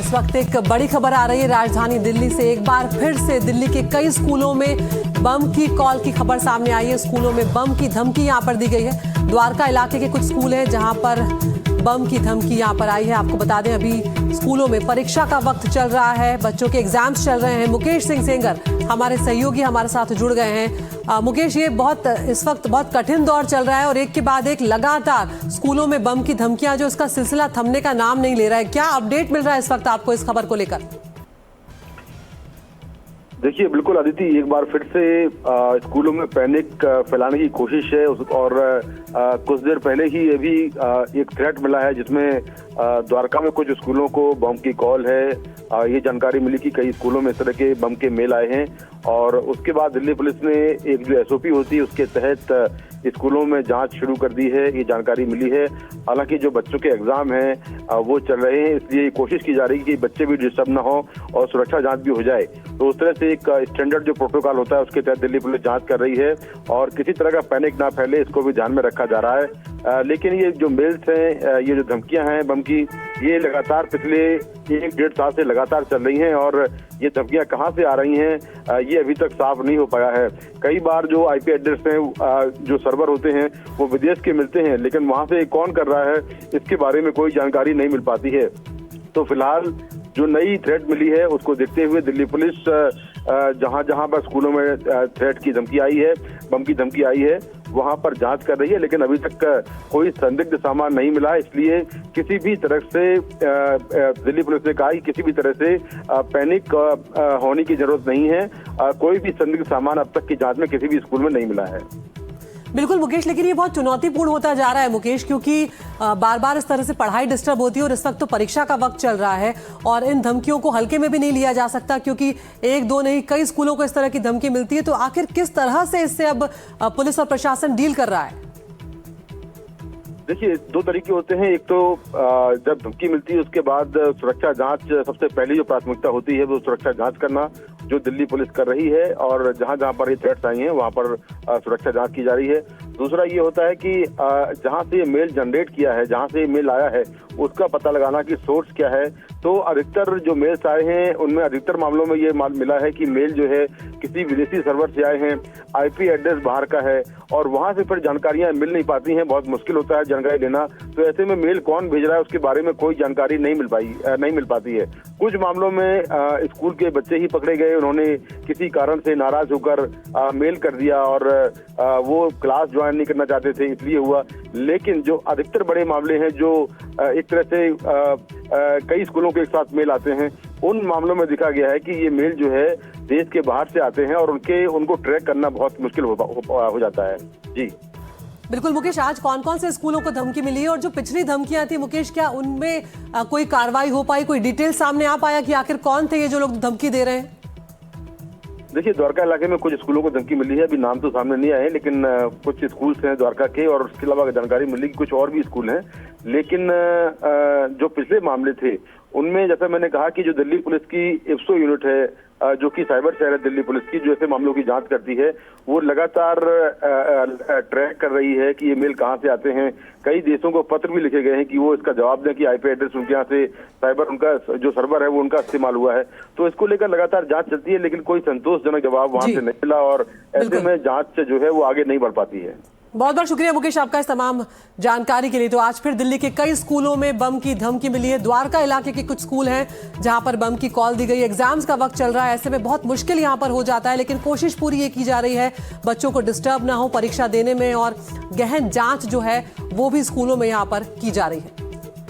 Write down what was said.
इस वक्त एक बड़ी खबर आ रही है राजधानी दिल्ली से। एक बार फिर से दिल्ली के कई स्कूलों में बम की कॉल की खबर सामने आई है। स्कूलों में बम की धमकी यहां पर दी गई है। द्वारका इलाके के कुछ स्कूल हैं जहां पर बम की धमकी यहां पर आई है। आपको बता दें अभी स्कूलों में परीक्षा का वक्त चल रहा है, बच्चों के एग्जाम्स चल रहे हैं। मुकेश सिंह सेंगर हमारे सहयोगी हमारे साथ जुड़ गए हैं। मुकेश, ये इस वक्त बहुत कठिन दौर चल रहा है और एक के बाद एक लगातार स्कूलों में बम की धमकियां जो इसका सिलसिला थमने का नाम नहीं ले रहा है। क्या अपडेट मिल रहा है इस वक्त आपको इस खबर को लेकर? देखिए, बिल्कुल अदिति, एक बार फिर से स्कूलों में पैनिक फैलाने की कोशिश है और कुछ देर पहले ही ये भी एक थ्रेट मिला है जिसमें द्वारका में कुछ स्कूलों को बम की कॉल है। ये जानकारी मिली कि कई स्कूलों में इस तरह के बम के मेल आए हैं और उसके बाद दिल्ली पुलिस ने एक जो एसओपी होती है उसके तहत स्कूलों में जांच शुरू कर दी है। ये जानकारी मिली है। हालांकि जो बच्चों के एग्जाम हैं वो चल रहे हैं, इसलिए कोशिश की जा रही है कि बच्चे भी डिस्टर्ब ना हो और सुरक्षा जांच भी हो जाए। तो उस तरह से एक स्टैंडर्ड जो प्रोटोकॉल होता है उसके तहत दिल्ली पुलिस जांच कर रही है और किसी तरह का पैनिक ना फैले इसको भी ध्यान में रखा जा रहा है। लेकिन ये जो मेल्स हैं, ये जो धमकियां हैं बम की, ये लगातार पिछले 1-1.5 साल से लगातार चल रही हैं और ये धमकियां कहां से आ रही हैं ये अभी तक साफ नहीं हो पाया है। कई बार जो आईपी एड्रेस हैं, जो सर्वर होते हैं, वो विदेश के मिलते हैं, लेकिन वहां से कौन कर रहा है इसके बारे में कोई जानकारी नहीं मिल पाती है। तो फिलहाल जो नई थ्रेट मिली है उसको देखते हुए दिल्ली पुलिस जहां जहां पर स्कूलों में थ्रेट की धमकी आई है, बम की धमकी आई है, वहां पर जांच कर रही है। लेकिन अभी तक कोई संदिग्ध सामान नहीं मिला, इसलिए किसी भी तरह से दिल्ली पुलिस ने कहा कि किसी भी तरह से पैनिक होने की जरूरत नहीं है। कोई भी संदिग्ध सामान अब तक की जांच में किसी भी स्कूल में नहीं मिला है। बिल्कुल मुकेश, लेकिन ये बहुत चुनौतीपूर्ण होता जा रहा है मुकेश, क्योंकि बार बार इस तरह से पढ़ाई डिस्टर्ब होती है और इस वक्त तो परीक्षा का वक्त चल रहा है और इन धमकियों को हल्के में भी नहीं लिया जा सकता, क्योंकि एक दो नहीं कई स्कूलों को इस तरह की धमकी मिलती है। तो आखिर किस तरह से इससे अब पुलिस और प्रशासन डील कर रहा है? देखिए, 2 तरीके होते हैं। एक तो जब धमकी मिलती है उसके बाद सुरक्षा जांच, सबसे पहली जो प्राथमिकता होती है वो सुरक्षा जांच करना, जो दिल्ली पुलिस कर रही है और जहां जहां पर ये थ्रेट्स आई हैं वहां पर सुरक्षा जांच की जा रही है। दूसरा ये होता है कि जहां से ये मेल जनरेट किया है, जहां से ये मेल आया है, उसका पता लगाना कि सोर्स क्या है। तो अधिकतर जो मेल्स आए हैं उनमें अधिकतर मामलों में ये मिला है कि मेल जो है किसी विदेशी सर्वर से आए हैं, आईपी एड्रेस बाहर का है और वहां से फिर जानकारियां मिल नहीं पाती हैं, बहुत मुश्किल होता है जानकारी लेना। तो ऐसे में मेल कौन भेज रहा है उसके बारे में कोई जानकारी नहीं मिल पाती है। कुछ मामलों में स्कूल के बच्चे ही पकड़े गए, उन्होंने किसी कारण से नाराज होकर मेल कर दिया और वो क्लास ज्वाइन नहीं करना चाहते थे, इसलिए हुआ। लेकिन जो अधिकतर बड़े मामले हैं जो एक तरह से कई स्कूलों के एक साथ मेल आते हैं, उन मामलों में देखा गया है कि ये मेल जो है देश के बाहर से आते हैं और उनको ट्रैक करना बहुत मुश्किल हो जाता है। जी बिल्कुल मुकेश, आज कौन कौन से स्कूलों को धमकी मिली है और जो पिछली धमकियां थी मुकेश, क्या उनमें कोई कार्रवाई हो पाई, कोई डिटेल सामने आ पाया कि आखिर कौन थे ये जो लोग धमकी दे रहे हैं? देखिए, द्वारका इलाके में कुछ स्कूलों को धमकी मिली है, अभी नाम तो सामने नहीं आए, लेकिन कुछ स्कूल्स हैं द्वारका के और उसके अलावा जानकारी मिली कि कुछ और भी स्कूल हैं। लेकिन जो पिछले मामले थे उनमें जैसा मैंने कहा कि जो दिल्ली पुलिस की इफ्सो यूनिट है, जो कि साइबर सेल है दिल्ली पुलिस की, जो ऐसे मामलों की जांच करती है, वो लगातार ट्रैक कर रही है कि ये मेल कहां से आते हैं। कई देशों को पत्र भी लिखे गए हैं कि वो इसका जवाब दें कि आईपी एड्रेस उनके यहाँ से साइबर उनका जो सर्वर है वो उनका इस्तेमाल हुआ है। तो इसको लेकर लगातार जांच चलती है, लेकिन कोई संतोषजनक जवाब वहां से नहीं मिला और ऐसे में जांच जो है वो आगे नहीं बढ़ पाती है। बहुत बहुत शुक्रिया मुकेश आपका इस तमाम जानकारी के लिए। तो आज फिर दिल्ली के कई स्कूलों में बम की धमकी मिली है। द्वारका इलाके के कुछ स्कूल हैं जहां पर बम की कॉल दी गई। एग्जाम्स का वक्त चल रहा है, ऐसे में बहुत मुश्किल यहां पर हो जाता है, लेकिन कोशिश पूरी ये की जा रही है बच्चों को डिस्टर्ब ना हो परीक्षा देने में और गहन जांच जो है वो भी स्कूलों में यहां पर की जा रही है।